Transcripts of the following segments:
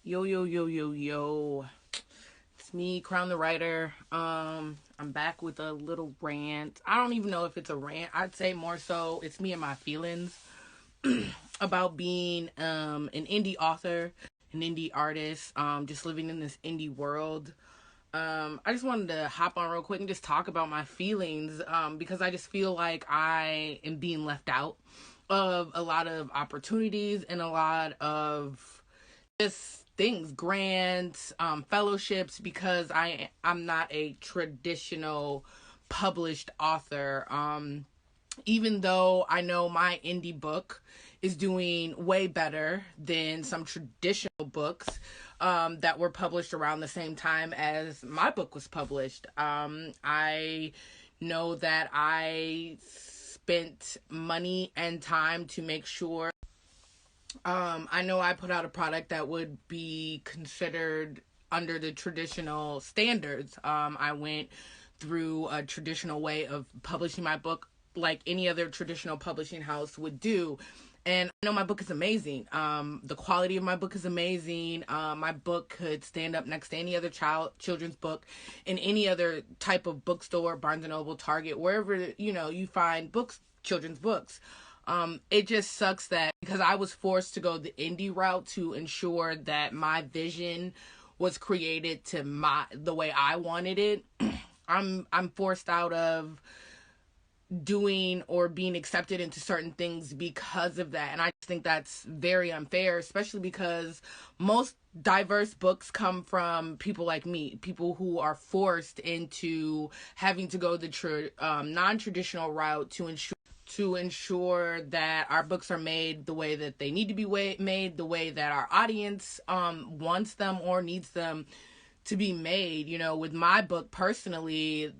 Yo, yo, yo, yo, yo. It's me, Crown the Writer. I'm back with a little rant. I don't even know if it's a rant. I'd say more so it's me and my feelings about being an indie author, an indie artist, just living in this indie world. I just wanted to hop on real quick and just talk about my feelings because I just feel like I am being left out of a lot of opportunities and a lot of just things, grants, fellowships, because I'm not a traditional published author. Even though I know my indie book is doing way better than some traditional books that were published around the same time as my book was published. I know that I spent money and time to make sure. I know I put out a product that would be considered under the traditional standards. I went through a traditional way of publishing my book like any other traditional publishing house would do. And I know my book is amazing. The quality of my book is amazing. My book could stand up next to any other children's book in any other type of bookstore, Barnes and Noble, Target, wherever you find books, children's books. It just sucks that because I was forced to go the indie route to ensure that my vision was created to the way I wanted it. I'm forced out of doing or being accepted into certain things because of that. And I just think that's very unfair, especially because most diverse books come from people like me, people who are forced into having to go the non-traditional route to ensure that our books are made the way that they need to be made, the way that our audience wants them or needs them to be made. With my book personally,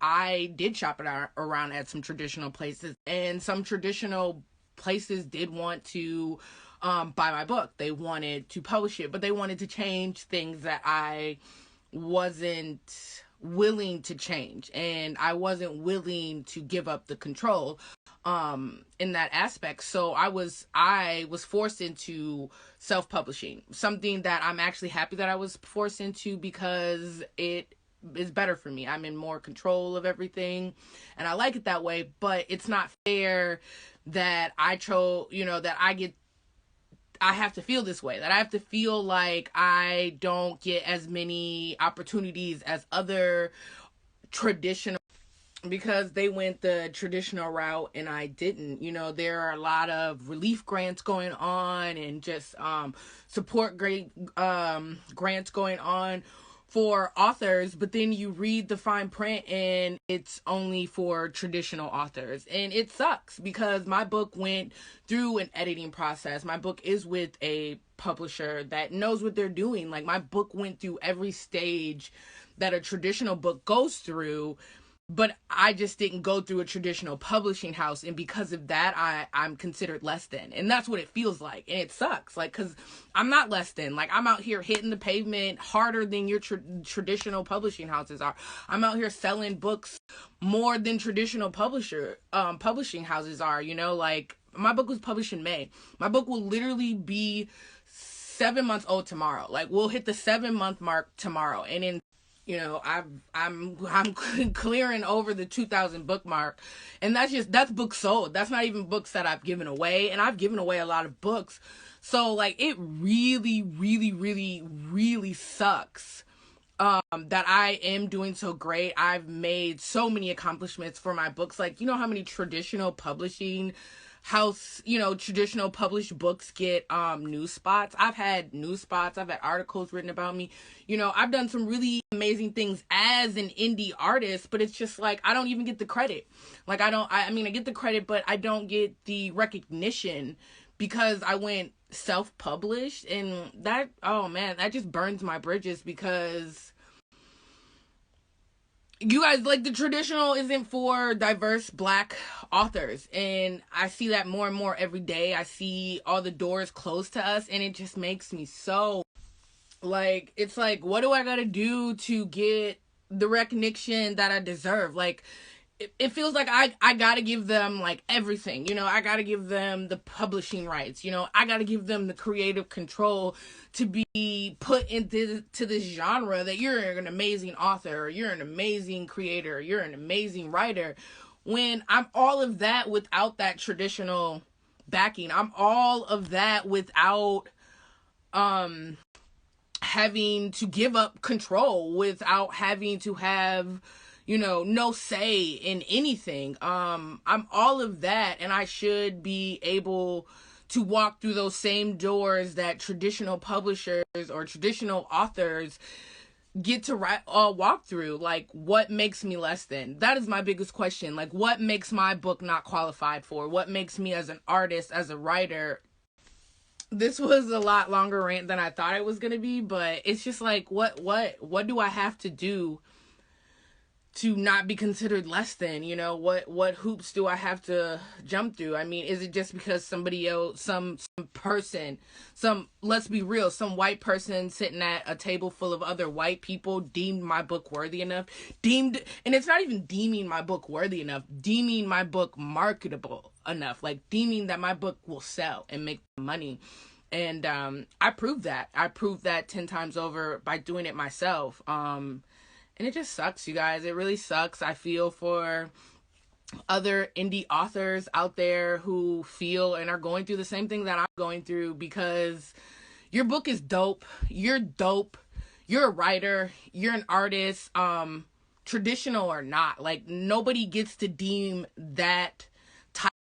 I did shop it around at some traditional places, and some traditional places did want to buy my book. They wanted to publish it, but they wanted to change things that I wasn't willing to change, and I wasn't willing to give up the control in that aspect. So I was forced into self-publishing, something that I'm actually happy that I was forced into because it is better for me. I'm in more control of everything and I like it that way. But it's not fair that I chose, that I have to feel this way, that I have to feel like I don't get as many opportunities as other traditional, because they went the traditional route and I didn't. There are a lot of relief grants going on and just support grants going on for authors, but then you read the fine print and it's only for traditional authors. And it sucks because my book went through an editing process. My book is with a publisher that knows what they're doing. Like, my book went through every stage that a traditional book goes through, but I just didn't go through a traditional publishing house, and because of that, I'm considered less than, and that's what it feels like, and it sucks, like, because I'm not less than. Like, I'm out here hitting the pavement harder than your traditional publishing houses are. I'm out here selling books more than traditional publishing houses are. Like, my book was published in May. My book will literally be 7 months old tomorrow. Like, we'll hit the 7-month mark tomorrow, and in I'm clearing over the 2,000 book mark, and that's books sold. That's not even books that I've given away, and I've given away a lot of books. So, like, it really, really, really, really sucks that I am doing so great. I've made so many accomplishments for my books. Like, how many traditional publishing house, traditional published books get news spots. I've had news spots. I've had articles written about me. I've done some really amazing things as an indie artist, but it's just like I don't even get the credit. Like, I mean, I get the credit, but I don't get the recognition because I went self-published, and that, oh man, that just burns my bridges because you guys, like, the traditional isn't for diverse Black authors, and I see that more and more every day. I see all the doors closed to us, and it just makes me so, like, it's like, what do I gotta do to get the recognition that I deserve? Like, it feels like I gotta give them like everything, I gotta give them the publishing rights, I gotta give them the creative control to be put into this genre that you're an amazing author, or you're an amazing creator, you're an amazing writer, when I'm all of that without that traditional backing. I'm all of that without having to give up control, without having to have no say in anything. I'm all of that, and I should be able to walk through those same doors that traditional publishers or traditional authors get to walk through. Like, what makes me less than? That is my biggest question. Like, what makes my book not qualified for? What makes me as an artist, as a writer? This was a lot longer rant than I thought it was going to be, but it's just like, what do I have to do to not be considered less than? What hoops do I have to jump through? I mean, is it just because somebody else, some person, let's be real, some white person sitting at a table full of other white people deemed my book worthy enough? And it's not even deeming my book worthy enough, deeming my book marketable enough, like deeming that my book will sell and make money. And I proved that 10 times over by doing it myself. And it just sucks, you guys. It really sucks. I feel for other indie authors out there who feel and are going through the same thing that I'm going through, because your book is dope. You're dope. You're a writer. You're an artist. Traditional or not, like, nobody gets to deem that